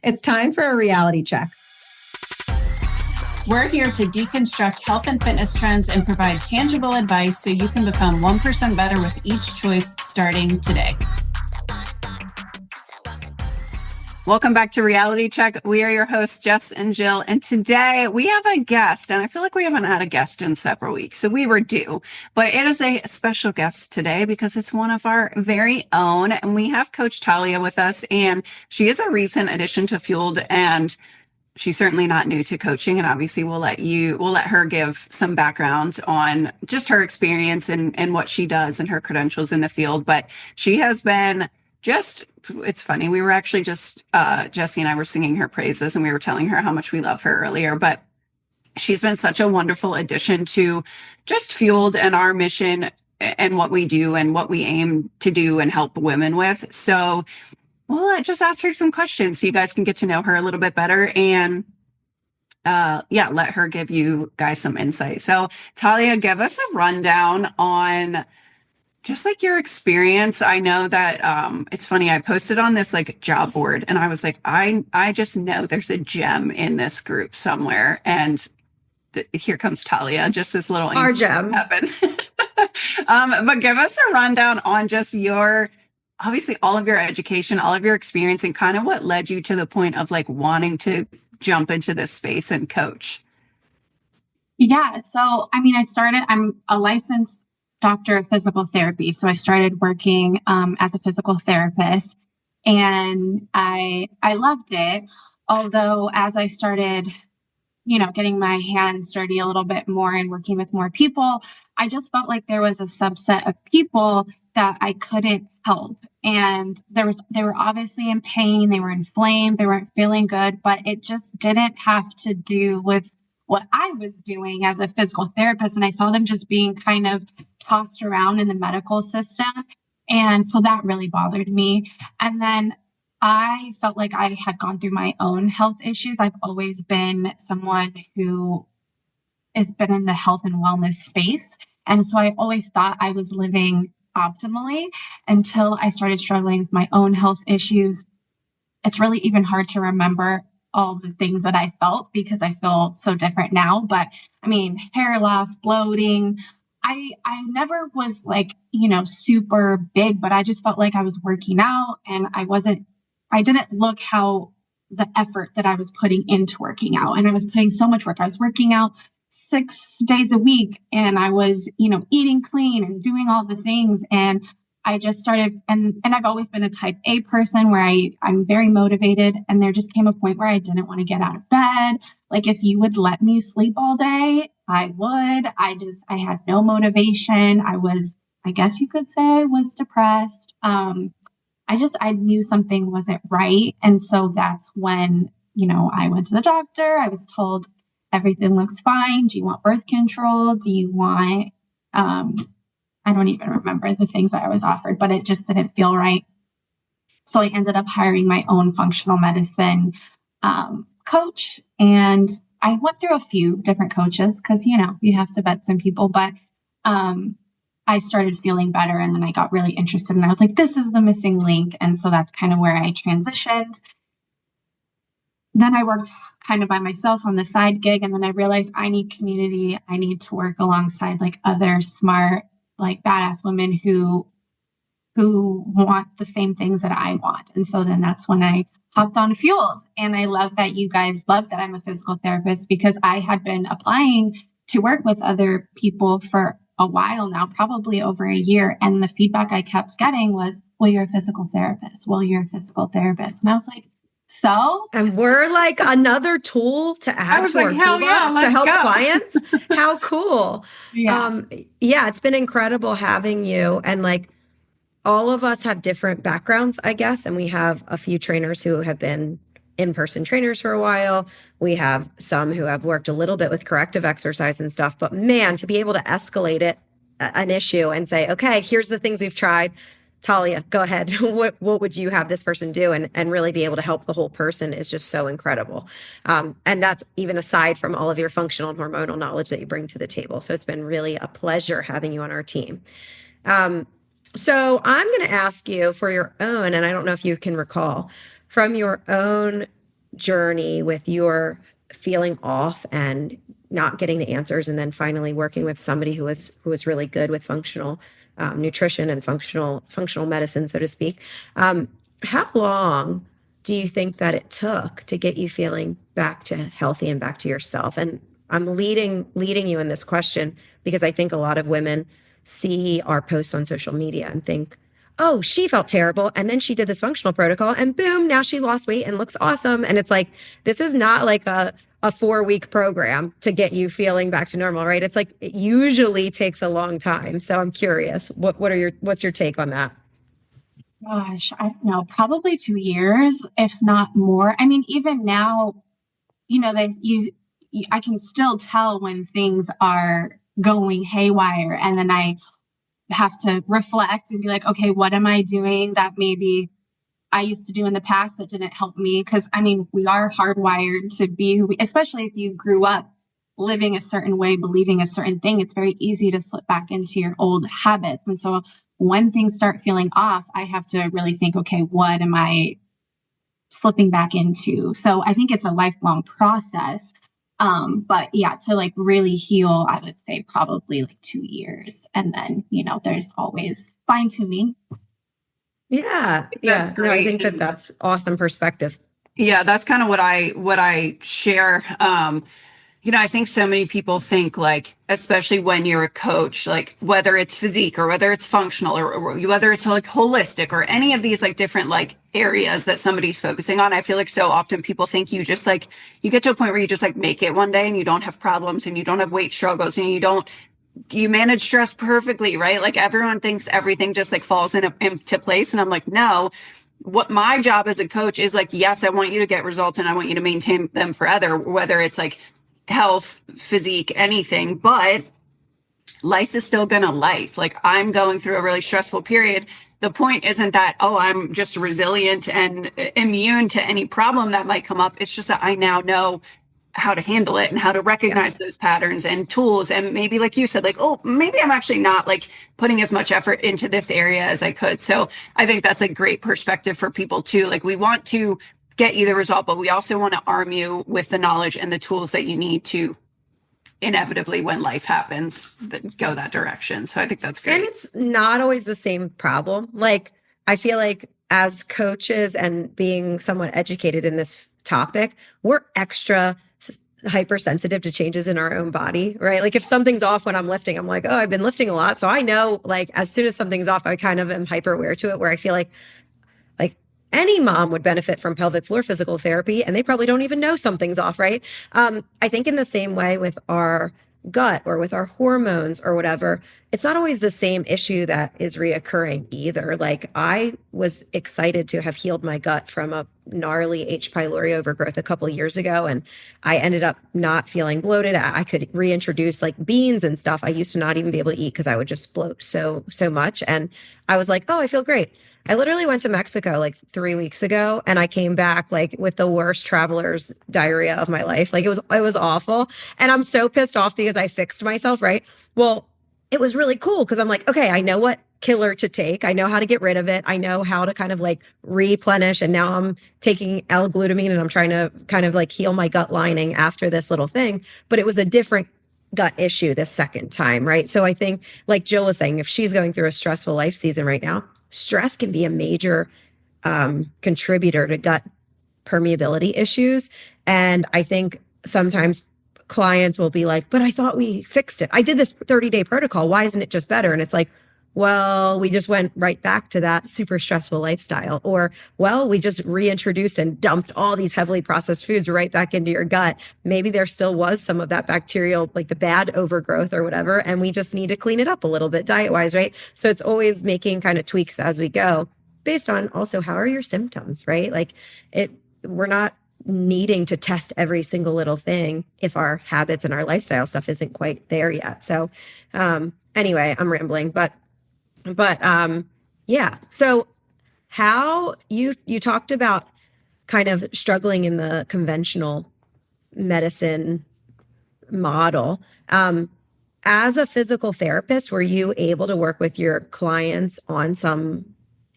It's time for a reality check. We're here to deconstruct health and fitness trends and provide tangible advice so you can become 1% better with each choice starting today. Welcome back to Reality Check. We are your hosts, Jess and Jill, and today we have a guest, and I feel like we haven't had a guest in several weeks, so we were due, but it is a special guest today because it's one of our very own, and we have Coach Talia with us, and she is a recent addition to Fueled, and she's certainly not new to coaching, and obviously we'll let her give some background on just her experience and what she does and her credentials in the field, but she has been it's funny. We were actually just, Jesse and I were singing her praises and we were telling her how much we love her earlier, but she's been such a wonderful addition to just Fueled and our mission and what we do and what we aim to do and help women with. So we'll just ask her some questions so you guys can get to know her a little bit better and let her give you guys some insight. So Talia, give us a rundown on just like your experience. I know that it's funny. I posted on this like job board and I was like, I just know there's a gem in this group somewhere. And here comes Talia, just this little our gem. But give us a rundown on just obviously all of your education, all of your experience, and kind of what led you to the point of like wanting to jump into this space and coach. Yeah. So, I'm a licensed doctor of physical therapy. So I started working as a physical therapist and I loved it. Although as I started, getting my hands dirty a little bit more and working with more people, I just felt like there was a subset of people that I couldn't help. And they were obviously in pain, they were inflamed, they weren't feeling good, but it just didn't have to do with what I was doing as a physical therapist. And I saw them just being kind of tossed around in the medical system. And so that really bothered me. And then I felt like I had gone through my own health issues. I've always been someone who has been in the health and wellness space. And so I always thought I was living optimally until I started struggling with my own health issues. It's really even hard to remember all the things that I felt because I feel so different now. But hair loss, bloating. I never was like, super big, but I just felt like I was working out and I didn't look how the effort that I was putting into working out. And I was putting so much work. I was working out 6 days a week and I was, eating clean and doing all the things. And I just started, and I've always been a type A person where I'm very motivated. And there just came a point where I didn't want to get out of bed. Like if you would let me sleep all day, I would. I had no motivation. I guess you could say I was depressed. I knew something wasn't right. And so that's when, I went to the doctor. I was told everything looks fine. Do you want birth control? Do you want, I don't even remember the things I was offered, but it just didn't feel right. So I ended up hiring my own functional medicine coach. And I went through a few different coaches because, you have to vet some people, but I started feeling better and then I got really interested and I was like, this is the missing link. And so that's kind of where I transitioned. Then I worked kind of by myself on the side gig. And then I realized I need community. I need to work alongside like other smart, like badass women who want the same things that I want. And so then that's when I hopped on Fueled. And I love that you guys love that I'm a physical therapist because I had been applying to work with other people for a while now, probably over a year. And the feedback I kept getting was, well, you're a physical therapist. Well, you're a physical therapist. And I was like, so? And we're like another tool to add to our toolbox to help clients. How cool. Yeah. It's been incredible having you. And like all of us have different backgrounds, I guess. And we have a few trainers who have been in-person trainers for a while. We have some who have worked a little bit with corrective exercise and stuff. But man, to be able to escalate an issue and say, okay, here's the things we've tried. Talia, go ahead. What would you have this person do? And really be able to help the whole person is just so incredible. And that's even aside from all of your functional and hormonal knowledge that you bring to the table. So it's been really a pleasure having you on our team. So I'm going to ask you for your own, and I don't know if you can recall, from your own journey with your feeling off and not getting the answers, and then finally working with somebody who was really good with functional nutrition and functional medicine, so to speak. How long do you think that it took to get you feeling back to healthy and back to yourself? And I'm leading you in this question because I think a lot of women see our posts on social media and think, oh, she felt terrible. And then she did this functional protocol and boom, now she lost weight and looks awesome. And it's like, this is not like a 4-week program to get you feeling back to normal, right? It's like, it usually takes a long time. So I'm curious, what's your take on that? Gosh, I don't know, probably 2 years, if not more. I mean, even now, I can still tell when things are going haywire, and then I have to reflect and be like, okay, what am I doing that maybe I used to do in the past that didn't help me? Because I mean, we are hardwired to be who we, especially if you grew up living a certain way, believing a certain thing, it's very easy to slip back into your old habits. And so when things start feeling off, I have to really think, okay, what am I slipping back into? So I think it's a lifelong process. But yeah, to like really heal, I would say probably like 2 years. And then, there's always fine tuning. Yeah. That's Yeah. No, I think great. that's awesome perspective. Yeah, that's kind of what I share. I think so many people think like, especially when you're a coach, like whether it's physique or whether it's functional or whether it's like holistic or any of these like different like areas that somebody's focusing on. I feel like so often people think you just like, you get to a point where you just like make it one day and you don't have problems and you don't have weight struggles and you manage stress perfectly, right? Like everyone thinks everything just like falls into place. And I'm like, no, what my job as a coach is like, yes, I want you to get results and I want you to maintain them forever, whether it's like health, physique, anything, but life is still gonna life. Like I'm going through a really stressful period. The point isn't that, oh, I'm just resilient and immune to any problem that might come up. It's just that I now know how to handle it and how to Yeah. recognize those patterns and tools. And maybe, like you said, like, oh, maybe I'm actually not like putting as much effort into this area as I could. So I think that's a great perspective for people too. Like we want to get you the result, but we also want to arm you with the knowledge and the tools that you need to inevitably, when life happens, that go that direction. So I think that's And great. it's not always the same problem. Like, I feel like as coaches and being somewhat educated in this topic, we're extra hypersensitive to changes in our own body, right? Like if something's off when I'm lifting, I'm like, oh, I've been lifting a lot. So I know like as soon as something's off, I kind of am hyper aware to it, where I feel like any mom would benefit from pelvic floor physical therapy, and they probably don't even know something's off, right? I think in the same way with our gut or with our hormones or whatever, it's not always the same issue that is reoccurring either. Like I was excited to have healed my gut from a gnarly H. pylori overgrowth a couple of years ago, and I ended up not feeling bloated. I could reintroduce like beans and stuff I used to not even be able to eat because I would just bloat so much. And I was like, oh, I feel great. I literally went to Mexico like 3 weeks ago, and I came back like with the worst traveler's diarrhea of my life. Like it was awful. And I'm so pissed off because I fixed myself, right? Well, it was really cool because I'm like, okay, I know what killer to take. I know how to get rid of it. I know how to kind of like replenish. And now I'm taking L-glutamine and I'm trying to kind of like heal my gut lining after this little thing. But it was a different gut issue this second time, right? So I think, like Jill was saying, if she's going through a stressful life season right now, stress can be a major contributor to gut permeability issues. And I think sometimes clients will be like, but I thought we fixed it. I did this 30-day protocol. Why isn't it just better? And it's like, well, we just went right back to that super stressful lifestyle. Or, well, we just reintroduced and dumped all these heavily processed foods right back into your gut. Maybe there still was some of that bacterial, like the bad overgrowth or whatever. And we just need to clean it up a little bit diet wise, right? So it's always making kind of tweaks as we go based on also how are your symptoms, right? Like we're not needing to test every single little thing if our habits and our lifestyle stuff isn't quite there yet. So anyway, I'm rambling, but yeah. So how you talked about kind of struggling in the conventional medicine model. As a physical therapist, were you able to work with your clients on some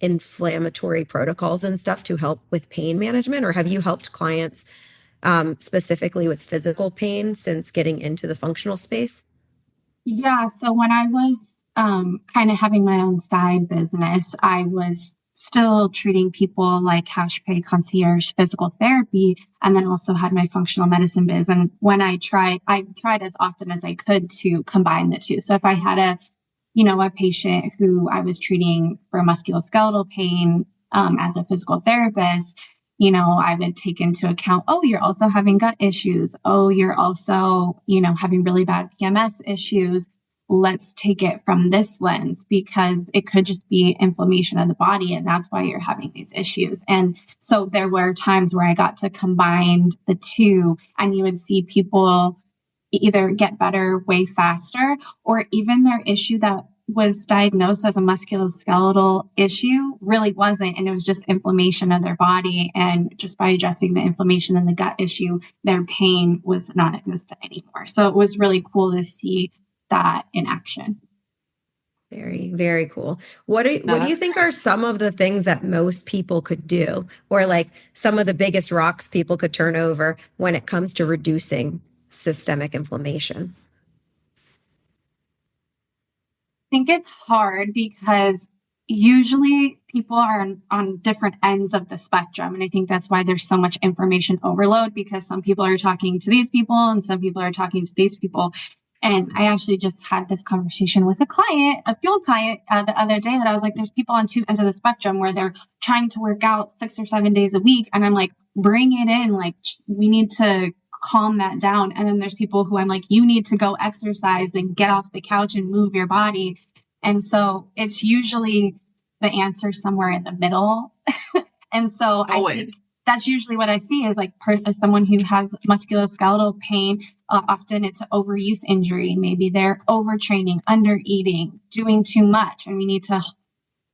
inflammatory protocols and stuff to help with pain management, or have you helped clients specifically with physical pain since getting into the functional space? Yeah. So when I was kind of having my own side business, I was still treating people like cash pay concierge physical therapy, and then also had my functional medicine biz. And when I tried as often as I could to combine the two. So if I had a patient who I was treating for musculoskeletal pain as a physical therapist, I would take into account, oh, you're also having gut issues. Oh, you're also, having really bad PMS issues. Let's take it from this lens because it could just be inflammation of the body. And that's why you're having these issues. And so there were times where I got to combine the two, and you would see people either get better way faster, or even their issue that was diagnosed as a musculoskeletal issue really wasn't. And it was just inflammation of their body. And just by addressing the inflammation and the gut issue, their pain was non existent anymore. So it was really cool to see that in action. Very, very cool. What do you think are some of the things that most people could do, or like some of the biggest rocks people could turn over when it comes to reducing systemic inflammation? I think it's hard because usually people are on different ends of the spectrum. And I think that's why there's so much information overload, because some people are talking to these people and some people are talking to these people. And I actually just had this conversation with a field client the other day, that I was like, there's people on two ends of the spectrum where they're trying to work out 6 or 7 days a week. And I'm like, bring it in. Like, we need to calm that down. And then there's people who I'm like, you need to go exercise and get off the couch and move your body. And so it's usually the answer somewhere in the middle. And so I think that's usually what I see is like as someone who has musculoskeletal pain. Often it's an overuse injury. Maybe they're overtraining, under eating, doing too much, and we need to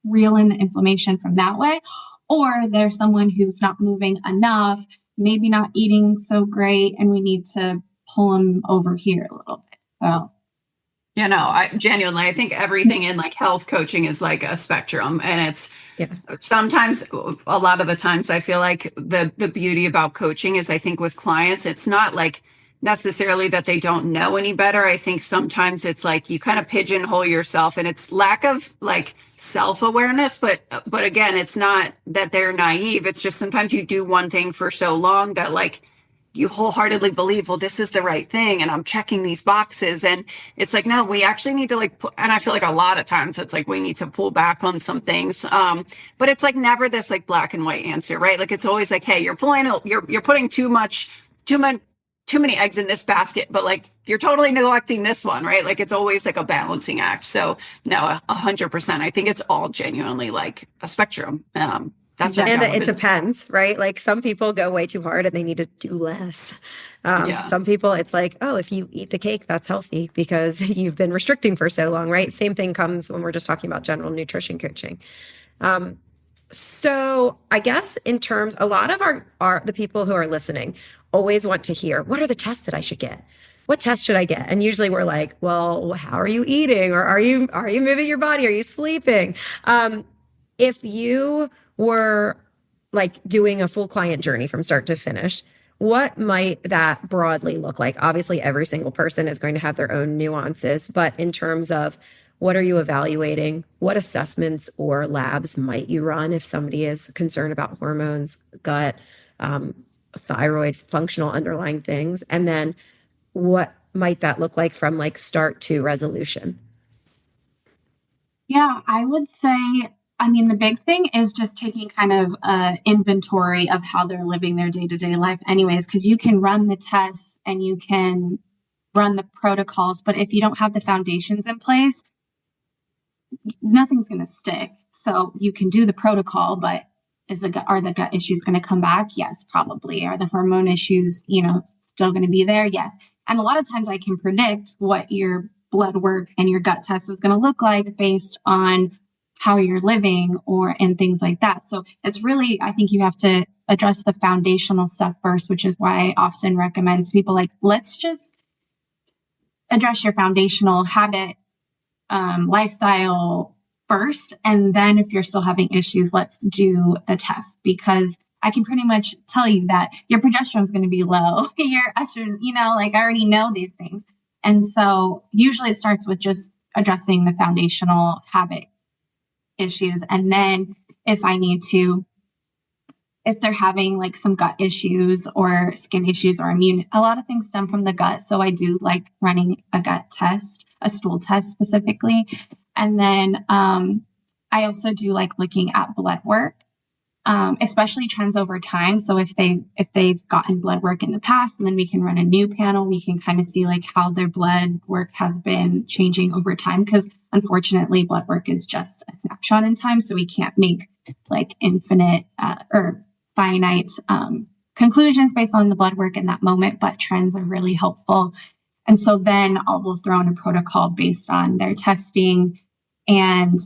reel in the inflammation from that way. Or there's someone who's not moving enough, maybe not eating so great, and we need to pull them over here a little bit. So. I genuinely, I think everything in like health coaching is like a spectrum, and it's sometimes, a lot of the times I feel like the beauty about coaching is, I think with clients, it's not like necessarily that they don't know any better. I think sometimes it's like you kind of pigeonhole yourself, and it's lack of like self-awareness, but again, it's not that they're naive. It's just sometimes you do one thing for so long that like you wholeheartedly believe, well, this is the right thing, and I'm checking these boxes. And it's like, no, we actually need to and I feel like a lot of times it's like we need to pull back on some things. But it's like never this like black and white answer, right? Like it's always like, hey, you're putting too many eggs in this basket, but like you're totally neglecting this one, right? Like it's always like a balancing act. So no, 100%. I think it's all genuinely like a spectrum. That's and it depends, right? Like some people go way too hard and they need to do less. Some people, it's like, oh, if you eat the cake, that's healthy because you've been restricting for so long, right? Same thing comes when we're just talking about general nutrition coaching. So I guess in terms, a lot of the people who are listening always want to hear, what are the tests that I should get? What test should I get? And usually we're like, well, how are you eating? Or are you moving your body? Are you sleeping? If you were like doing a full client journey from start to finish, what might that broadly look like? Obviously, every single person is going to have their own nuances, but in terms of what are you evaluating? What assessments or labs might you run if somebody is concerned about hormones, gut, thyroid, functional underlying things? And then what might that look like from like start to resolution? Yeah, I would say, the big thing is just taking kind of inventory of how they're living their day-to-day life anyways, because you can run the tests and you can run the protocols, but if you don't have the foundations in place, nothing's going to stick. So you can do the protocol, but are the gut issues going to come back? Yes, probably. Are the hormone issues, still going to be there? Yes. And a lot of times I can predict what your blood work and your gut test is going to look like based on how you're living and things like that. So it's really, I think you have to address the foundational stuff first, which is why I often recommend to people like, let's just address your foundational habit, lifestyle, first. And then if you're still having issues, let's do the test, because I can pretty much tell you that your progesterone is going to be low, your estrogen, like I already know these things. And so usually it starts with just addressing the foundational habit issues. And then if they're having like some gut issues or skin issues or immune, a lot of things stem from the gut. So I do like running a gut test, a stool test specifically. And then I also do like looking at blood work, especially trends over time. So if they've gotten blood work in the past, and then we can run a new panel, we can kind of see like how their blood work has been changing over time. Because unfortunately, blood work is just a snapshot in time. So we can't make like infinite or finite conclusions based on the blood work in that moment, but trends are really helpful. And so then we'll throw in a protocol based on their testing. And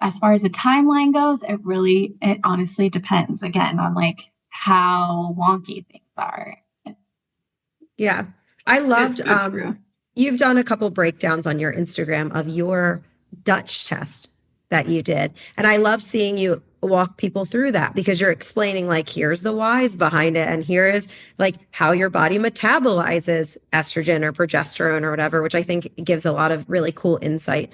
as far as the timeline goes, it honestly depends again on like how wonky things are. Yeah. I loved, True. you've done a couple breakdowns on your Instagram of your Dutch test that you did. And I love seeing you walk people through that, because you're explaining like, here's the whys behind it. And here is like how your body metabolizes estrogen or progesterone or whatever, which I think gives a lot of really cool insight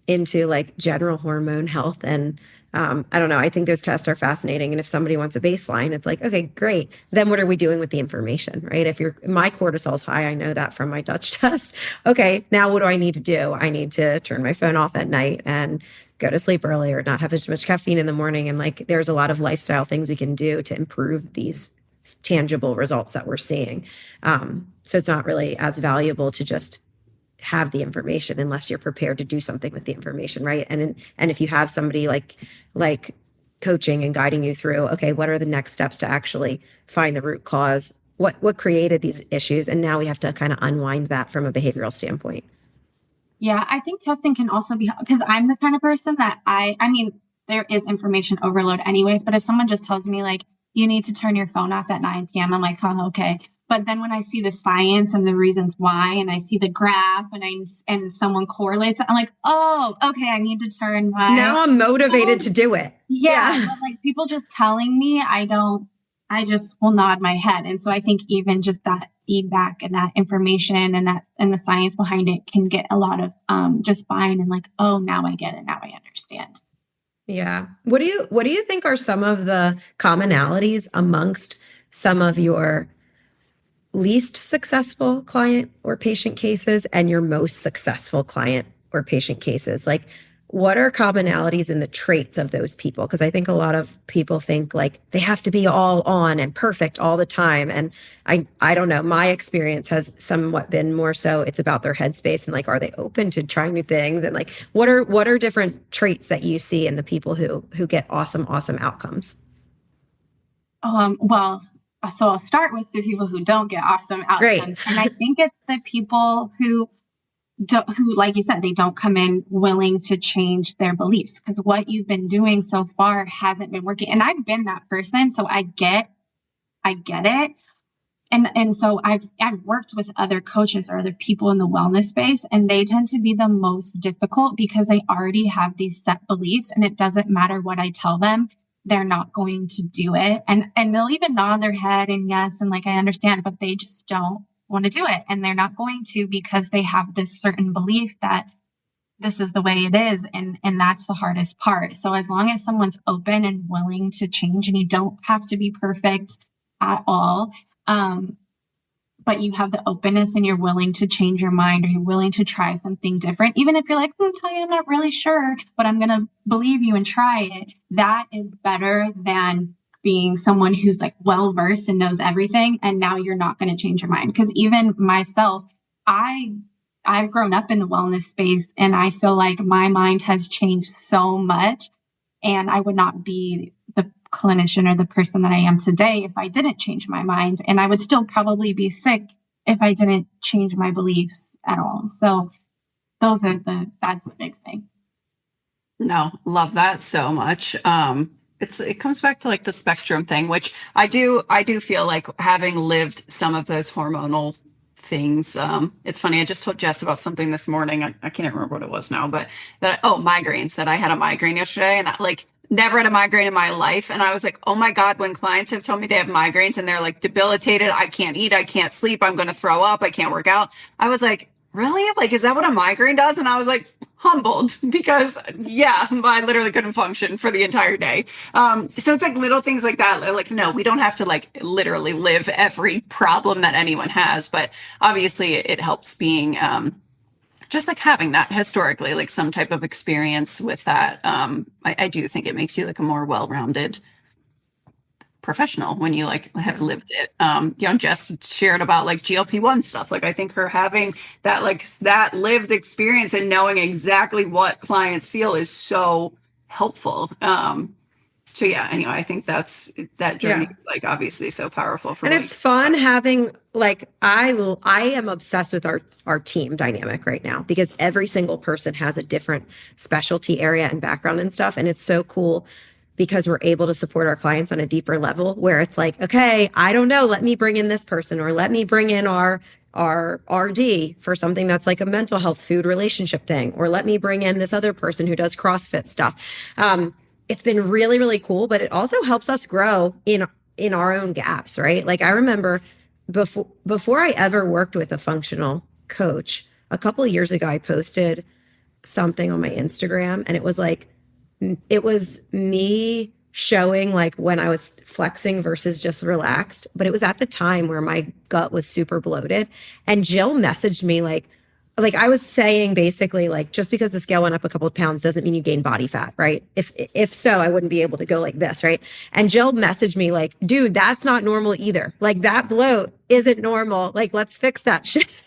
into like general hormone health. And I don't know, I think those tests are fascinating. And if somebody wants a baseline, it's like, okay, great. Then what are we doing with the information, right? If my cortisol's high, I know that from my Dutch test. Okay, now what do I need to do? I need to turn my phone off at night and go to sleep early, or not have as much caffeine in the morning. And like, there's a lot of lifestyle things we can do to improve these tangible results that we're seeing. So it's not really as valuable to just have the information unless you're prepared to do something with the information, right? And if you have somebody like coaching and guiding you through, okay, what are the next steps to actually find the root cause? What created these issues? And now we have to kind of unwind that from a behavioral standpoint. Yeah, I think testing can also be, because I'm the kind of person that I mean, there is information overload anyways, but if someone just tells me like, you need to turn your phone off at 9 p.m., I'm like, huh, okay. But then when I see the science and the reasons why, and I see the graph and someone correlates it, I'm like, oh, okay, I need to turn my. Now I'm motivated to do it. Yeah. But like people just telling me, I just will nod my head. And so I think even just that feedback and that information and the science behind it can get a lot of just buy-in and like, oh, now I get it. Now I understand. Yeah. What do you think are some of the commonalities amongst some of your least successful client or patient cases and your most successful client or patient cases? Like, what are commonalities in the traits of those people? Because I think a lot of people think like they have to be all on and perfect all the time. And I don't know, my experience has somewhat been more so it's about their headspace and like, are they open to trying new things? And like, what are different traits that you see in the people who get awesome outcomes? Well, so I'll start with the people who don't get awesome outcomes. Great. And I think it's the people who, like you said, they don't come in willing to change their beliefs, because what you've been doing so far hasn't been working. And I've been that person, so I get it. And so I've worked with other coaches or other people in the wellness space, and they tend to be the most difficult because they already have these set beliefs, and it doesn't matter what I tell them, they're not going to do it. And they'll even nod their head and yes, and like I understand, but they just don't want to do it. And they're not going to, because they have this certain belief that this is the way it is. And that's the hardest part. So as long as someone's open and willing to change, and you don't have to be perfect at all, but you have the openness and you're willing to change your mind, or you're willing to try something different, even if you're like, Talia, I'm not really sure, but I'm going to believe you and try it. That is better than being someone who's like well-versed and knows everything, and now you're not going to change your mind. Because even myself, I've grown up in the wellness space, and I feel like my mind has changed so much, and I would not be the clinician or the person that I am today if I didn't change my mind. And I would still probably be sick if I didn't change my beliefs at all. So that's the big thing. No, love that so much. It comes back to like the spectrum thing, which I do feel like, having lived some of those hormonal things. It's funny. I just told Jess about something this morning. I can't remember what it was now, but migraines, that I had a migraine yesterday, and I like never had a migraine in my life. And I was like, oh my God, when clients have told me they have migraines and they're like debilitated, I can't eat, I can't sleep, I'm going to throw up, I can't work out. I was like, really? Like, is that what a migraine does? And I was like, humbled, because yeah, I literally couldn't function for the entire day. So it's like little things like that. Like, no, we don't have to like literally live every problem that anyone has, but obviously it helps being, just like having that historically, like some type of experience with that. I do think it makes you like a more well-rounded professional when you like have lived it. Jess shared about like GLP-1 stuff. Like I think her having that like that lived experience and knowing exactly what clients feel is so helpful. So yeah, anyway, I think that journey is like obviously so powerful for and me. It's fun having like I am obsessed with our team dynamic right now, because every single person has a different specialty area and background and stuff, and it's so cool because we're able to support our clients on a deeper level, where it's like, okay, I don't know, let me bring in this person, or let me bring in our RD for something that's like a mental health food relationship thing, or let me bring in this other person who does CrossFit stuff. It's been really, really cool, but it also helps us grow in our own gaps, right? Like I remember before I ever worked with a functional coach, a couple of years ago, I posted something on my Instagram, and it was me showing like when I was flexing versus just relaxed, but it was at the time where my gut was super bloated. And Jill messaged me like I was saying basically like, just because the scale went up a couple of pounds doesn't mean you gain body fat, right? If so, I wouldn't be able to go like this, right? And Jill messaged me like, dude, that's not normal either. Like that bloat isn't normal. Like let's fix that shit.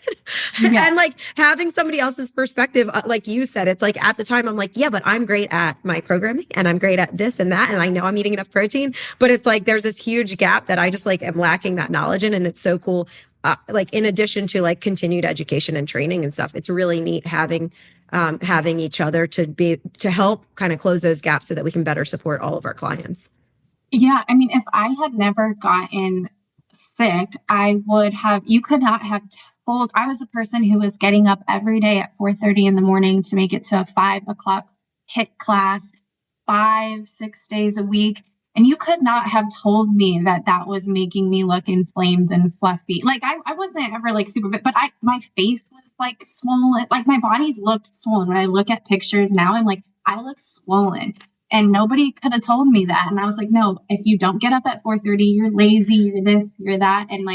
Yeah. And like having somebody else's perspective, like you said, it's like at the time I'm like, yeah, but I'm great at my programming and I'm great at this and that, and I know I'm eating enough protein, but it's like there's this huge gap that I just like am lacking that knowledge in, and it's so cool. Like in addition to like continued education and training and stuff, it's really neat having each other to help kind of close those gaps so that we can better support all of our clients. Yeah, I mean, if I had never gotten sick, you could not have told. I was a person who was getting up every day at 4:30 in the morning to make it to a 5 o'clock HIIT class, 6 days a week. And you could not have told me that that was making me look inflamed and fluffy. Like I wasn't ever like super big, but my face was like swollen. Like my body looked swollen. When I look at pictures now, I'm like, I look swollen. And nobody could have told me that. And I was like, no, if you don't get up at 4:30, you're lazy, you're this, you're that. And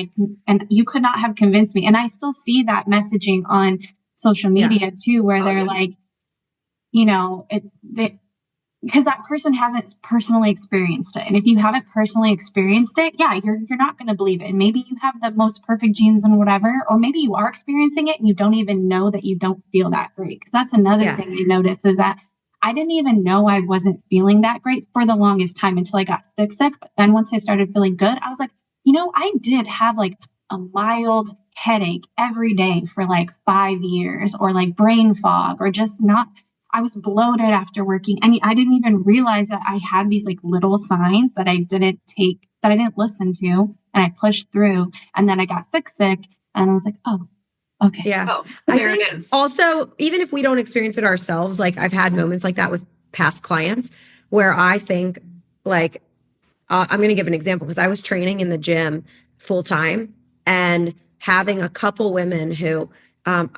you could not have convinced me. And I still see that messaging on social media too, where they're like, because that person hasn't personally experienced it. And if you haven't personally experienced it, yeah, you're not going to believe it. And maybe you have the most perfect genes and whatever, or maybe you are experiencing it and you don't even know that you don't feel that great. Because that's another thing I noticed, is that I didn't even know I wasn't feeling that great for the longest time until I got sick. But then once I started feeling good, I was like, I did have like a mild headache every day for like 5 years, or like brain fog, or just not. I was bloated after working, and I didn't even realize that I had these like little signs that I didn't listen to, and I pushed through, and then I got sick, and I was like, oh, okay. Yeah. Oh, there it is. Also, even if we don't experience it ourselves, like I've had moments like that with past clients where I think like, I'm going to give an example, because I was training in the gym full time and having a couple women who,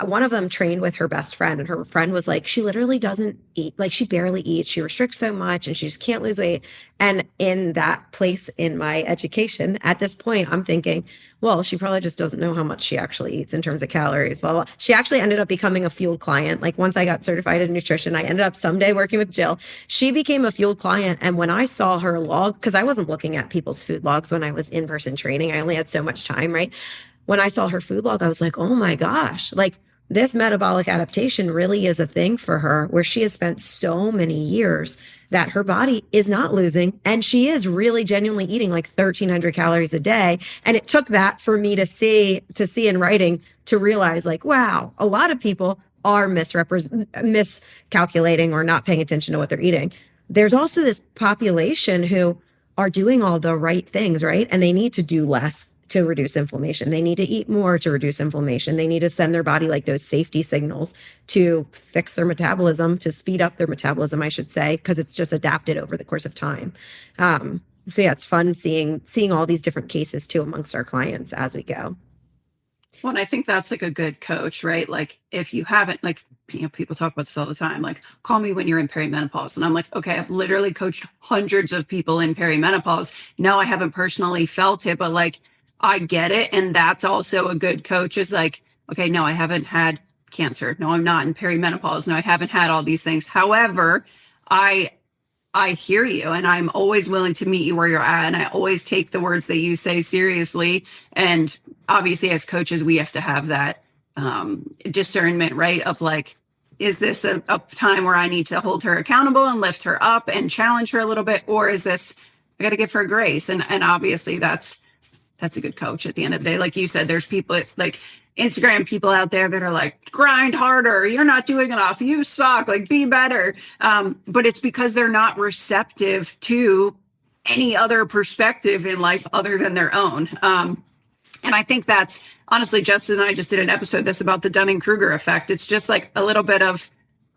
one of them trained with her best friend, and her friend was like, she literally doesn't eat, like she barely eats, she restricts so much and she just can't lose weight. And in that place in my education at this point, I'm thinking, well, she probably just doesn't know how much she actually eats in terms of calories. Well, she actually ended up becoming a Fueled client. Like once I got certified in nutrition, I ended up someday working with Jill. She became a Fueled client. And when I saw her log, because I wasn't looking at people's food logs when I was in-person training, I only had so much time, right? When I saw her food log, I was like, oh my gosh, like this metabolic adaptation really is a thing for her, where she has spent so many years that her body is not losing, and she is really genuinely eating like 1,300 calories a day. And it took that for me to see in writing, to realize like, wow, a lot of people are miscalculating or not paying attention to what they're eating. There's also this population who are doing all the right things, right? And they need to do less to reduce inflammation. They need to eat more to reduce inflammation. They need to send their body like those safety signals to fix their metabolism, to speed up their metabolism, I should say, because it's just adapted over the course of time. So yeah, it's fun seeing all these different cases too amongst our clients as we go. Well, and I think that's like a good coach, right? Like if you haven't, like, people talk about this all the time, like, call me when you're in perimenopause. And I'm like, okay, I've literally coached hundreds of people in perimenopause. No, I haven't personally felt it, but like, I get it. And that's also a good coach is like, okay, no, I haven't had cancer. No, I'm not in perimenopause. No, I haven't had all these things. However, I hear you, and I'm always willing to meet you where you're at. And I always take the words that you say seriously. And obviously, as coaches, we have to have that discernment, right? Of like, is this a time where I need to hold her accountable and lift her up and challenge her a little bit? Or is this, I got to give her grace? And obviously, that's a good coach at the end of the day. Like you said, there's people, it's like Instagram people out there that are like, grind harder, you're not doing enough, you suck, like be better. But it's because they're not receptive to any other perspective in life other than their own. And I think that's honestly, Justin and I just did an episode this about the Dunning-Kruger effect. It's just like a little bit of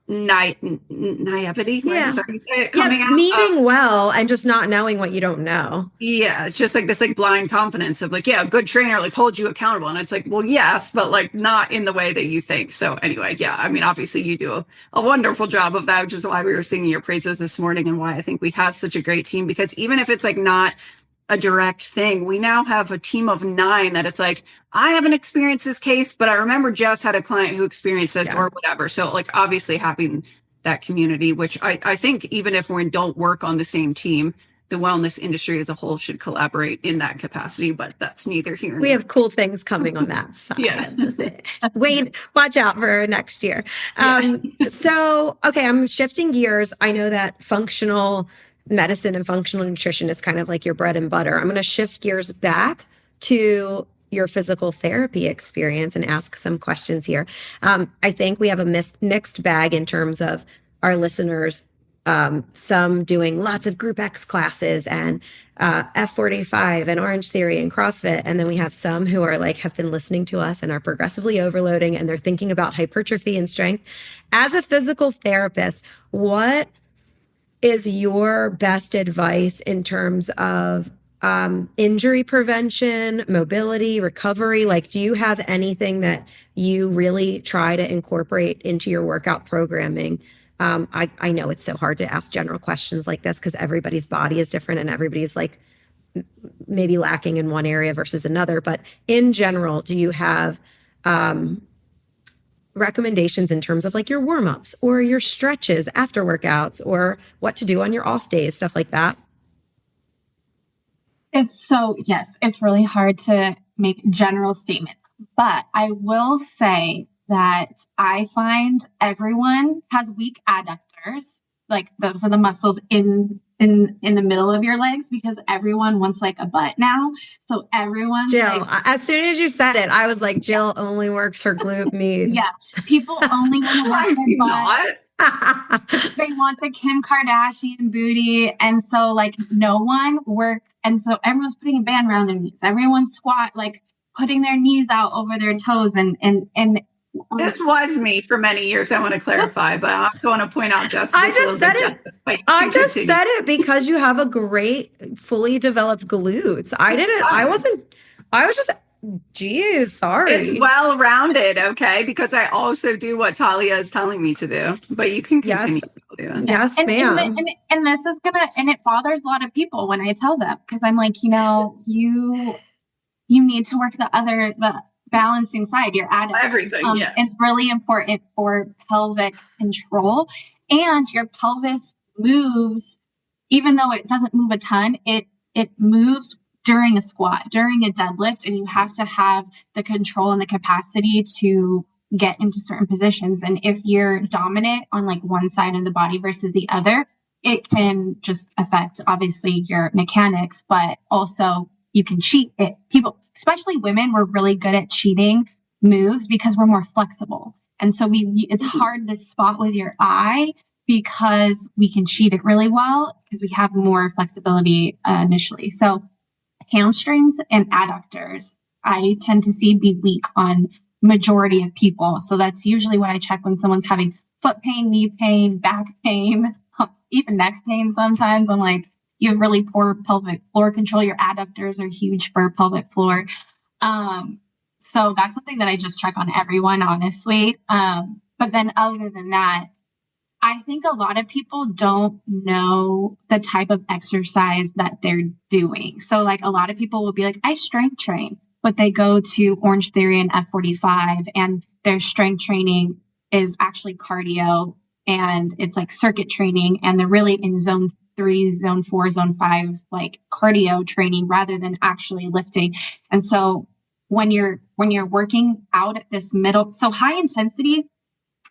naivety, right? Is that how you say it? Coming out meaning well and just not knowing what you don't know. Yeah, it's just like this like blind confidence of like, yeah, a good trainer like holds you accountable. And it's like, well, yes, but like not in the way that you think. So anyway, yeah, I mean, obviously you do a wonderful job of that, which is why we were singing your praises this morning and why I think we have such a great team, because even if it's like not a direct thing, we now have a team of 9 that it's like, I haven't experienced this case, but I remember Jess had a client who experienced this or whatever. So like obviously having that community, which I think even if we don't work on the same team, the wellness industry as a whole should collaborate in that capacity, but that's neither here nor We have cool things coming on that side. Yeah. Wait, watch out for next year. So, okay, I'm shifting gears. I know that functional medicine and functional nutrition is kind of like your bread and butter. I'm going to shift gears back to your physical therapy experience and ask some questions here. I think we have a mixed bag in terms of our listeners, some doing lots of Group X classes and F45 and Orange Theory and CrossFit. And then we have some who are like, have been listening to us and are progressively overloading and they're thinking about hypertrophy and strength. As a physical therapist, what is your best advice in terms of injury prevention, mobility, recovery? Like, do you have anything that you really try to incorporate into your workout programming? I know it's so hard to ask general questions like this because everybody's body is different and everybody's like maybe lacking in one area versus another. But in general, do you have recommendations in terms of like your warm-ups or your stretches after workouts or what to do on your off days, stuff like that? Yes, it's really hard to make general statements, but I will say that I find everyone has weak adductors. Like those are the muscles in the middle of your legs because everyone wants like a butt now. So everyone, Jill, like, as soon as you said it, I was like, Jill only works her glute meets. Yeah, people only want to work their butt. They want the Kim Kardashian booty. And so like no one works. And so everyone's putting a band around their knees. Everyone's like putting their knees out over their toes and this was me for many years. I want to clarify, but I also want to point out, Jess. I just said it because you have a great, fully developed glutes. I was just, geez, sorry. It's well-rounded, okay? Because I also do what Talia is telling me to do, but you can continue. Yes, ma'am. And this is and it bothers a lot of people when I tell them, because I'm like, you need to work the balancing side, your adductors. Everything, It's really important for pelvic control, and your pelvis moves, even though it doesn't move a ton, it moves during a squat, during a deadlift, and you have to have the control and the capacity to get into certain positions. And if you're dominant on like one side of the body versus the other, it can just affect obviously your mechanics, but also you can cheat it. People, especially women, we're really good at cheating moves because we're more flexible. And so it's hard to spot with your eye because we can cheat it really well because we have more flexibility initially. So hamstrings and adductors, I tend to see be weak on majority of people. So that's usually what I check when someone's having foot pain, knee pain, back pain, even neck pain sometimes. I'm like, you have really poor pelvic floor control. Your adductors are huge for pelvic floor. So that's something that I just check on everyone, honestly. But then other than that, I think a lot of people don't know the type of exercise that they're doing. So like a lot of people will be like, I strength train, but they go to Orange Theory and F45 and their strength training is actually cardio and it's like circuit training. And they're really in zone 3, zone 4, zone 5, like cardio training rather than actually lifting. And so when you're working out at this middle, so high intensity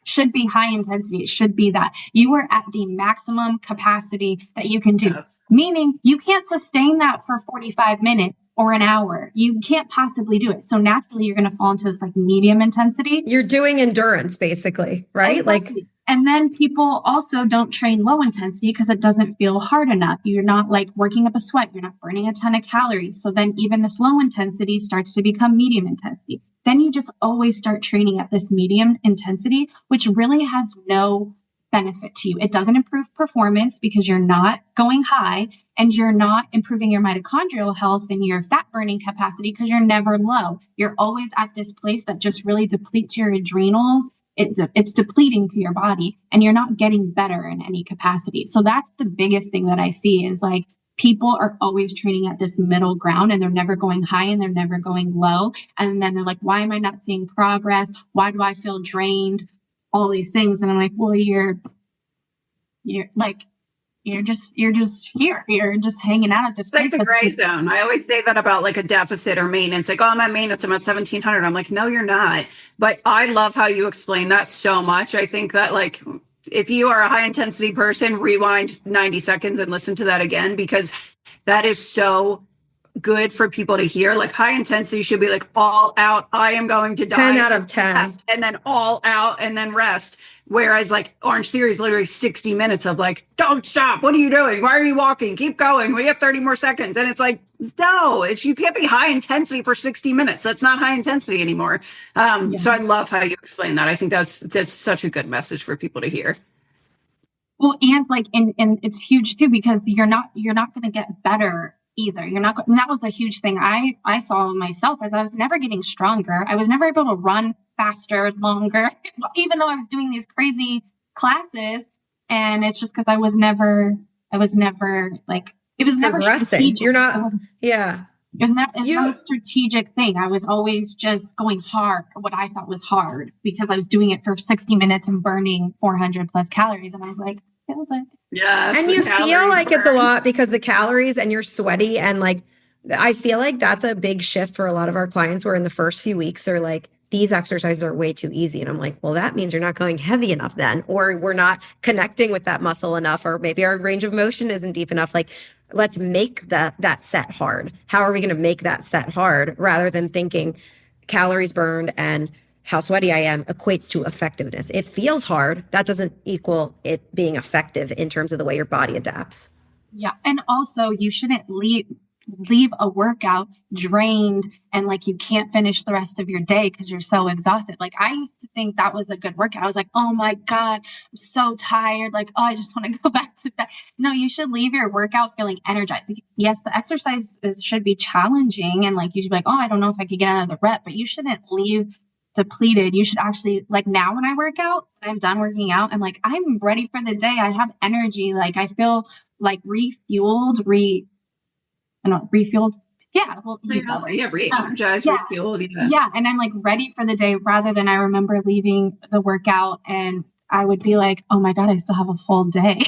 should be high intensity. It should be that you are at the maximum capacity that you can do, yes. Meaning you can't sustain that for 45 minutes or an hour. You can't possibly do it. So naturally you're going to fall into this like medium intensity. You're doing endurance basically, right? Exactly. Like, and then people also don't train low intensity because it doesn't feel hard enough. You're not like working up a sweat. You're not burning a ton of calories. So then even this low intensity starts to become medium intensity. Then you just always start training at this medium intensity, which really has no benefit to you. It doesn't improve performance because you're not going high and you're not improving your mitochondrial health and your fat burning capacity because you're never low. You're always at this place that just really depletes your adrenals. It's depleting to your body and you're not getting better in any capacity. So that's the biggest thing that I see is like people are always training at this middle ground and they're never going high and they're never going low. And then they're like, why am I not seeing progress? Why do I feel drained? All these things. And I'm like, well, you're just here. You're just hanging out at this place. Like the gray zone. I always say that about like a deficit or maintenance. Like, oh, I'm at maintenance. I'm at 1700. I'm like, no, you're not. But I love how you explain that so much. I think that like, if you are a high intensity person, rewind 90 seconds and listen to that again, because that is so good for people to hear. Like high intensity should be like all out. I am going to die. 10 out of 10. And then all out and then rest. Whereas like Orange Theory is literally 60 minutes of like, don't stop. What are you doing? Why are you walking? Keep going. We have 30 more seconds. And it's like, no, you can't be high intensity for 60 minutes. That's not high intensity anymore. So I love how you explain that. I think that's such a good message for people to hear. Well, and like, and it's huge too, because you're not going to get better either. You're not, and that was a huge thing I saw in myself as I was never getting stronger. I was never able to run faster, longer, even though I was doing these crazy classes. And it's just because I was never like, it was never strategic. You're not, yeah. It's not a strategic thing. I was always just going hard, what I thought was hard, because I was doing it for 60 minutes and burning 400 plus calories. And I was like, feels like. Yeah. And you feel like it's a lot because the calories and you're sweaty. And like, I feel like that's a big shift for a lot of our clients where in the first few weeks, they're like, these exercises are way too easy. And I'm like, well, that means you're not going heavy enough then, or we're not connecting with that muscle enough, or maybe our range of motion isn't deep enough. Like, let's make that set hard. How are we going to make that set hard rather than thinking calories burned and how sweaty I am equates to effectiveness? It feels hard. That doesn't equal it being effective in terms of the way your body adapts. Yeah. And also you shouldn't leave a workout drained and like you can't finish the rest of your day because you're so exhausted. Like I used to think that was a good workout. I was like, oh my God, I'm so tired. Like, oh, I just want to go back to bed. No, you should leave your workout feeling energized. Yes, the exercises should be challenging and like you should be like, oh, I don't know if I could get another rep, but you shouldn't leave depleted. You should actually, like now when I work out, when I'm done working out, I'm like, I'm ready for the day. I have energy. Like I feel like refueled. Yeah. Well, re-energized, refueled. Yeah. And I'm like ready for the day rather than I remember leaving the workout and I would be like, oh my God, I still have a full day.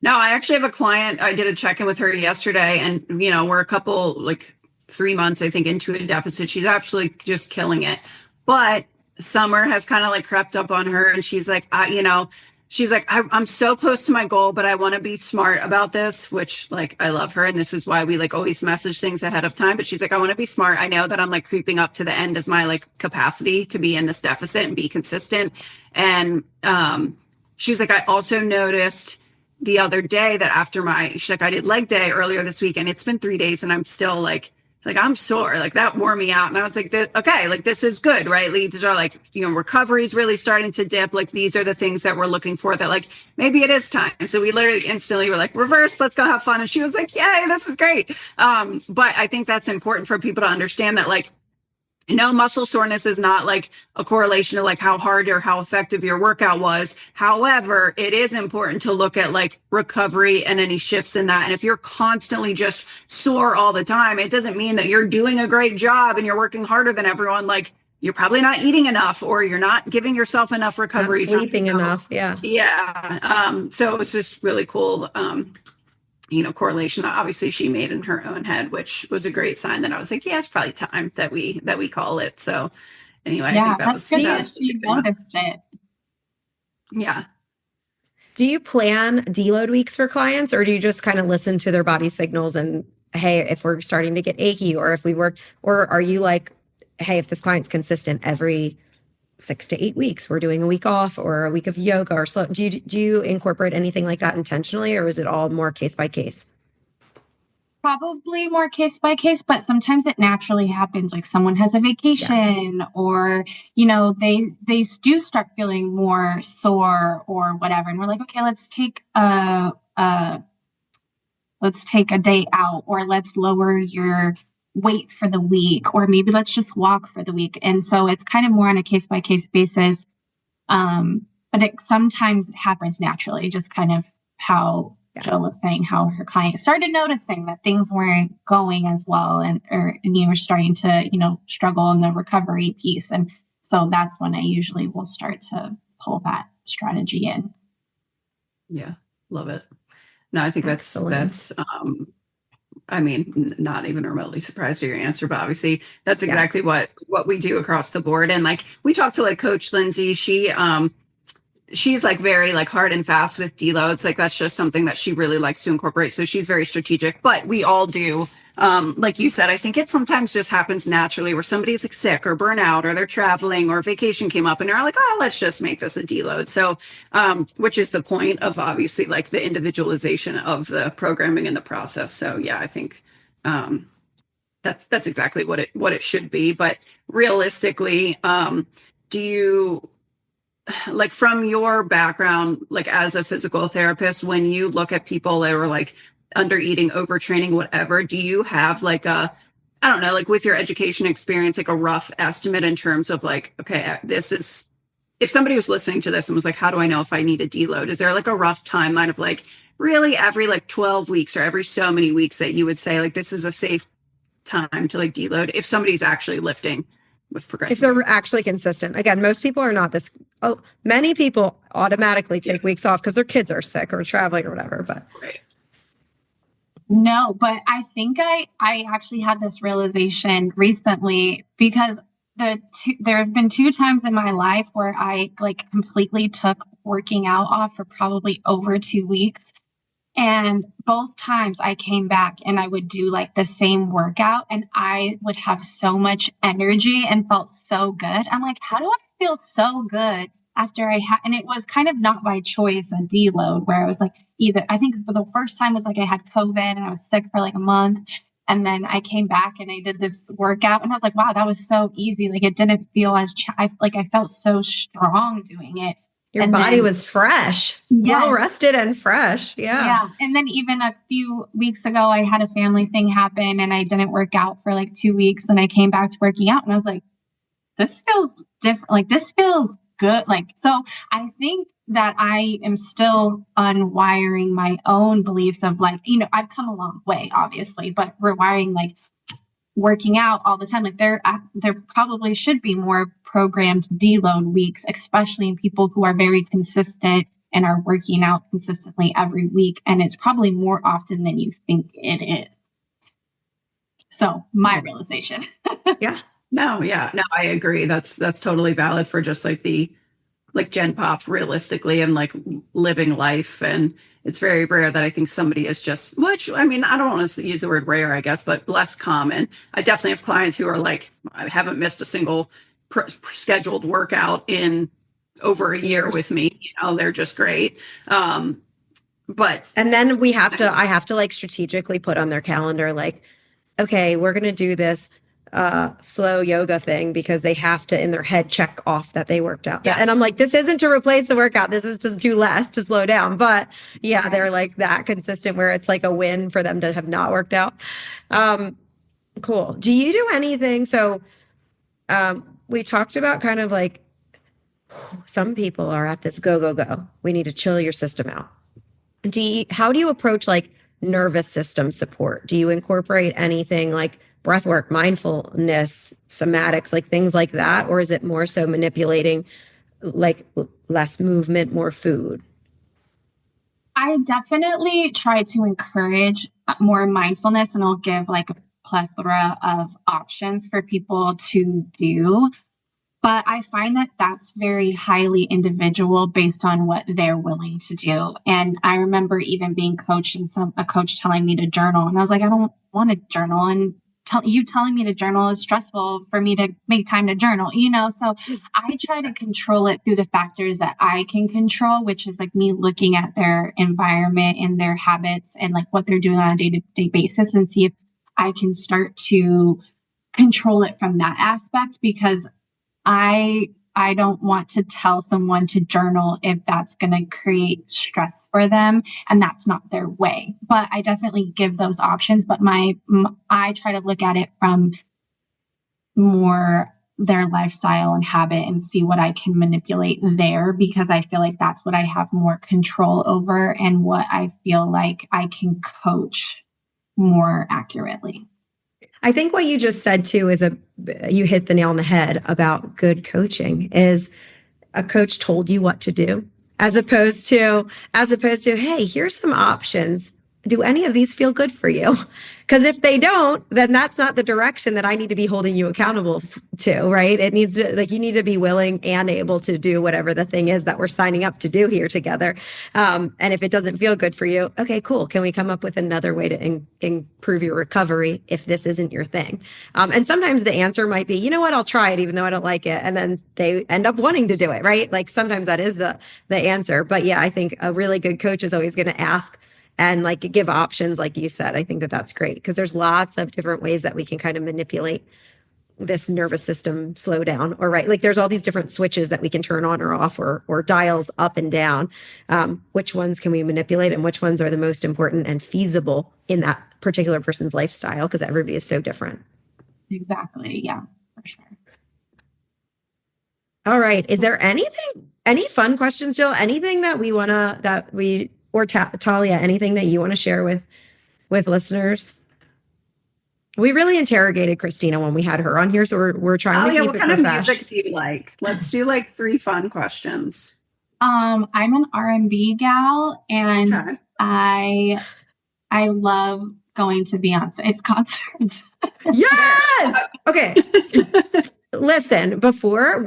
No, I actually have a client. I did a check-in with her yesterday and, we're a couple, like 3 months, I think, into a deficit. She's actually just killing it. But summer has kind of like crept up on her and she's like, I'm so close to my goal, but I want to be smart about this, which like, I love her. And this is why we like always message things ahead of time. But she's like, I want to be smart. I know that I'm like creeping up to the end of my like capacity to be in this deficit and be consistent. And she's like, I also noticed the other day that after she's like, I did leg day earlier this week and it's been 3 days and I'm still like I'm sore. Like that wore me out. And I was like, okay, like this is good, right? These are like, recovery is really starting to dip. Like these are the things that we're looking for, that like, maybe it is time. So we literally instantly were like, reverse, let's go have fun. And she was like, yay, this is great. But I think that's important for people to understand that, like, muscle soreness is not like a correlation to like how hard or how effective your workout was. However, it is important to look at like recovery and any shifts in that. And if you're constantly just sore all the time, it doesn't mean that you're doing a great job and you're working harder than everyone. Like you're probably not eating enough, or you're not giving yourself enough recovery not sleeping time. enough. Yeah. Yeah. So it's just really cool. Correlation that obviously she made in her own head, which was a great sign that I was like, yeah, it's probably time that we call it. So anyway, Yeah, I think that was good that she noticed it. Yeah. Do you plan deload weeks for clients, or do you just kind of listen to their body signals and, hey, if we're starting to get achy, or if we work, or are you like, hey, if this client's consistent every 6 to 8 weeks, we're doing a week off or a week of yoga or slow. Do you incorporate anything like that intentionally, or is it all more case by case? Probably more case by case, but sometimes it naturally happens. Like someone has a vacation, or they do start feeling more sore or whatever, and we're like, okay, let's take a day out, or let's lower your weight for the week, or maybe let's just walk for the week. And so it's kind of more on a case by case basis. But it sometimes happens naturally, just kind of how Jill was saying, how her client started noticing that things weren't going as well, and you were starting to, struggle in the recovery piece. And so that's when I usually will start to pull that strategy in. Yeah. Love it. No, I think Excellent. that's I mean, not even remotely surprised at your answer, but obviously that's exactly what we do across the board. And like we talked to like Coach Lindsay, she's like very like hard and fast with deloads. Like that's just something that she really likes to incorporate. So she's very strategic, but we all do. Like you said, I think it sometimes just happens naturally where somebody's like sick or burnout, or they're traveling, or vacation came up and they're like, oh, let's just make this a deload. So, which is the point of obviously like the individualization of the programming and the process. So yeah, I think, that's exactly what it should be. But realistically, do you, like, from your background, like as a physical therapist, when you look at people that are like under eating, overtraining, whatever, do you have like I don't know, like with your education experience, like a rough estimate in terms of like, okay, this is, if somebody was listening to this and was like, how do I know if I need a deload? Is there like a rough timeline of like really every like 12 weeks or every so many weeks that you would say like this is a safe time to like deload if somebody's actually lifting with progressive? If they're actually consistent. Again, most people are not this. Oh, many people automatically take weeks off because their kids are sick or traveling or whatever. But right. No, but I think I actually had this realization recently, because there have been 2 times in my life where I like completely took working out off for probably over 2 weeks. And both times I came back and I would do like the same workout, and I would have so much energy and felt so good. I'm like, how do I feel so good after and it was kind of not by choice, a deload, where I was like, either, I think for the first time was like I had COVID and I was sick for like a month. And then I came back and I did this workout and I was like, wow, that was so easy. Like it didn't feel as, I felt so strong doing it. Your body was fresh, well rested and fresh. Yeah. And then even a few weeks ago, I had a family thing happen and I didn't work out for like 2 weeks, and I came back to working out and I was like, this feels different. Like this feels good. Like, so I think that I am still unwiring my own beliefs of like, I've come a long way, obviously, but rewiring like working out all the time. Like there probably should be more programmed deload weeks, especially in people who are very consistent and are working out consistently every week. And it's probably more often than you think it is. So my realization. Yeah. No, I agree. That's totally valid for just like the like Gen Pop realistically and like living life. And it's very rare that I think somebody is just, which, I mean, I don't want to use the word rare, I guess, but less common. I definitely have clients who are like, I haven't missed a single scheduled workout in over a year with me. They're just great. But And then I have to like strategically put on their calendar, like, okay, we're going to do this slow yoga thing because they have to in their head check off that they worked out. Yes. And I'm like, this isn't to replace the workout. This is just do less to slow down. But yeah, they're like that consistent where it's like a win for them to have not worked out. Cool. Do you do anything? So we talked about kind of like some people are at this go, go, go. We need to chill your system out. How do you approach like nervous system support? Do you incorporate anything like breath work, mindfulness, somatics, like things like that? Or is it more so manipulating like less movement, more food? I definitely try to encourage more mindfulness, and I'll give like a plethora of options for people to do. But I find that that's very highly individual based on what they're willing to do. And I remember even being coached and a coach telling me to journal. And I was like, I don't want to journal. And you telling me to journal is stressful for me to make time to journal, So I try to control it through the factors that I can control, which is like me looking at their environment and their habits and like what they're doing on a day-to-day basis and see if I can start to control it from that aspect, because I don't want to tell someone to journal if that's going to create stress for them, and that's not their way. But I definitely give those options, but I try to look at it from more their lifestyle and habit and see what I can manipulate there, because I feel like that's what I have more control over and what I feel like I can coach more accurately. I think what you just said too is you hit the nail on the head about good coaching is a coach told you what to do as opposed to, hey, here's some options. Do any of these feel good for you? Because if they don't, then that's not the direction that I need to be holding you accountable to, right? It needs to, like, you need to be willing and able to do whatever the thing is that we're signing up to do here together. And if it doesn't feel good for you, okay, cool. Can we come up with another way to improve your recovery if this isn't your thing? And sometimes the answer might be, you know what, I'll try it even though I don't like it. And then they end up wanting to do it, right? Like sometimes that is the answer. But yeah, I think a really good coach is always going to ask and like give options, like you said. I think that that's great because there's lots of different ways that we can kind of manipulate this nervous system slowdown, or right, like there's all these different switches that we can turn on or off, or dials up and down. Which ones can we manipulate, and which ones are the most important and feasible in that particular person's lifestyle? Because everybody is so different. Exactly. Yeah, for sure. All right. Is there any fun questions, Jill? Anything that or Talia, anything that you want to share with listeners? We really interrogated Christina when we had her on here, so we're trying to keep what it kind of professional. music do you like? Let's do like 3 fun questions. I'm an R&B gal, and okay. I love going to Beyonce's concerts. Yes. Okay. Listen,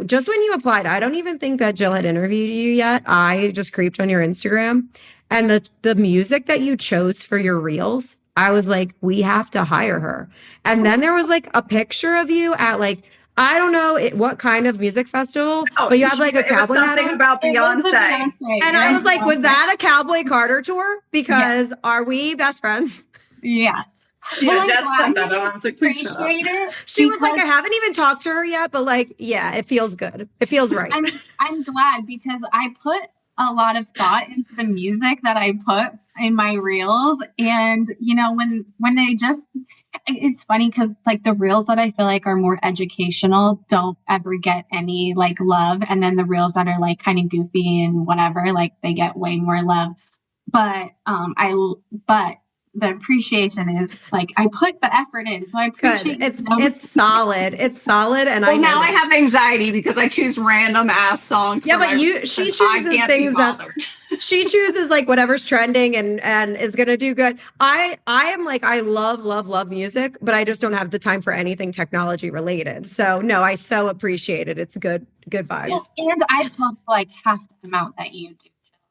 just when you applied, I don't even think that Jill had interviewed you yet. I just creeped on your Instagram, and the music that you chose for your reels, I was like, we have to hire her. And then there was like a picture of you at like, I don't know what kind of music festival, but you had like a cowboy hat on. About Beyonce. And I was like, was that a Cowboy Carter tour? Because Are we best friends? Yeah. Yeah, Jess said that. I was like, please shut up. She was like, I haven't even talked to her yet, but like, yeah, it feels good. It feels right. I'm glad, because I put a lot of thought into the music that I put in my reels. And, when they it's funny because like the reels that I feel like are more educational don't ever get any like love. And then the reels that are like kind of goofy and whatever, like they get way more love. But, the appreciation is like I put the effort in, so I appreciate it. It's solid. It's solid, and I have anxiety because I choose random ass songs. Yeah, but she chooses things that she chooses like whatever's trending and is gonna do good. I am like I love music, but I just don't have the time for anything technology related. So no, I so appreciate it. It's good vibes. Well, and I post like half the amount that you do.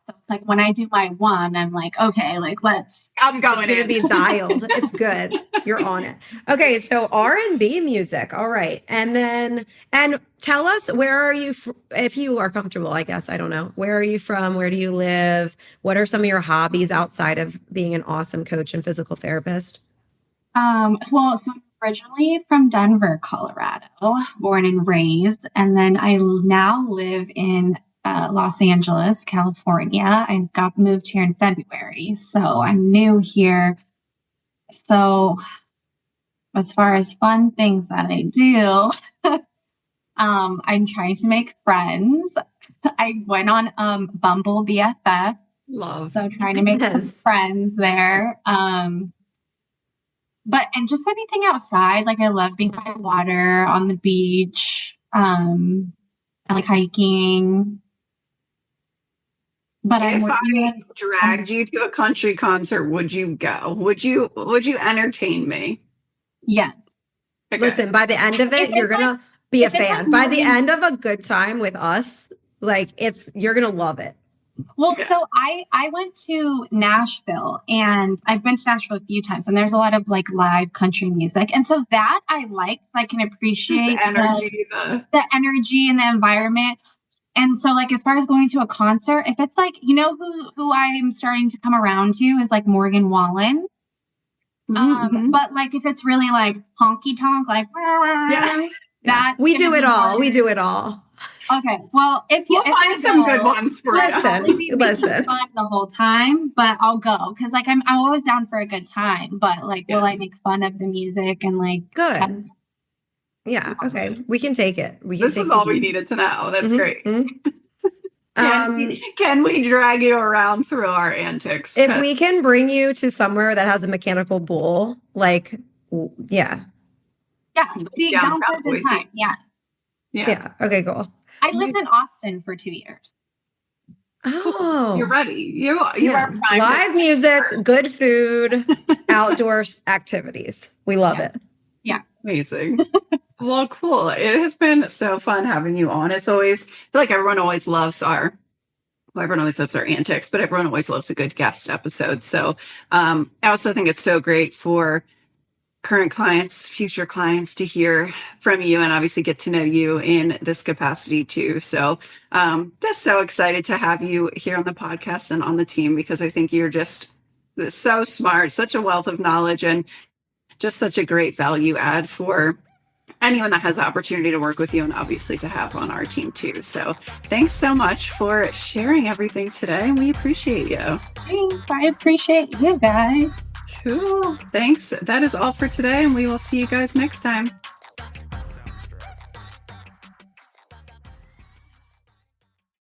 So like when I do my one, I'm like, okay, like let's I'm going It's in. going to be dialed. It's good. You're on it. Okay, so R&B music. All right. And tell us, where are you if you are comfortable, I guess. I don't know. Where are you from? Where do you live? What are some of your hobbies outside of being an awesome coach and physical therapist? Well, so I'm originally from Denver, Colorado, born and raised, and then I now live in Los Angeles, California. I got moved here in February, so I'm new here. So as far as fun things that I do, I'm trying to make friends. I went on Bumble BFF, Love. so trying to make some Yes. friends there. And just anything outside, like I love being by water, on the beach. I like hiking. But If I I'm dragged you to a country concert, would you go? Would you entertain me? yeah. Okay. Listen, by the end of If it, you're it's going to be a if it's like fan. By the moving- end of a good time with us, like you're going to love it. Well, Yeah. so I went to Nashville, and I've been to Nashville a few times, and there's a lot of like live country music, and so that I like. I can Just appreciate the energy, the energy and the environment. And so, like, as far as going to a concert, if it's like, who I'm starting to come around to is like Morgan Wallen. Mhm. But like, if it's really like honky tonk, like Yeah. that We do it all. We do it all. Okay, well, if We'll if find I some go, good ones for Listen. you. I'll probably be making Listen. fun the whole time, but I'll go because like I'm always down for a good time. But like, will I make fun of the music and like? Good. Yeah. Okay. We can take it. We can This take is the all we heat. needed to know. That's Mhm, great. mhm. Can we drag you around through our antics? If we can bring you to somewhere that has a mechanical bull, yeah. Yeah, see, down Downtown for a good Boise. time. Yeah, Yeah. Okay, cool. I lived in Austin for 2 years. Oh, You're ready. You yeah. are primed. Live music, good food, outdoor activities. We love it. Amazing. Well, cool. It has been so fun having you on. It's always, I feel like everyone always loves our antics, but everyone always loves a good guest episode. So I also think it's so great for current clients, future clients to hear from you and obviously get to know you in this capacity too. So just so excited to have you here on the podcast and on the team, because I think you're just so smart, such a wealth of knowledge, and just such a great value add for anyone that has the opportunity to work with you, and obviously to have on our team too. So thanks so much for sharing everything today, and we appreciate you. Thanks. I appreciate you guys. Cool. Thanks. That is all for today, and we will see you guys next time.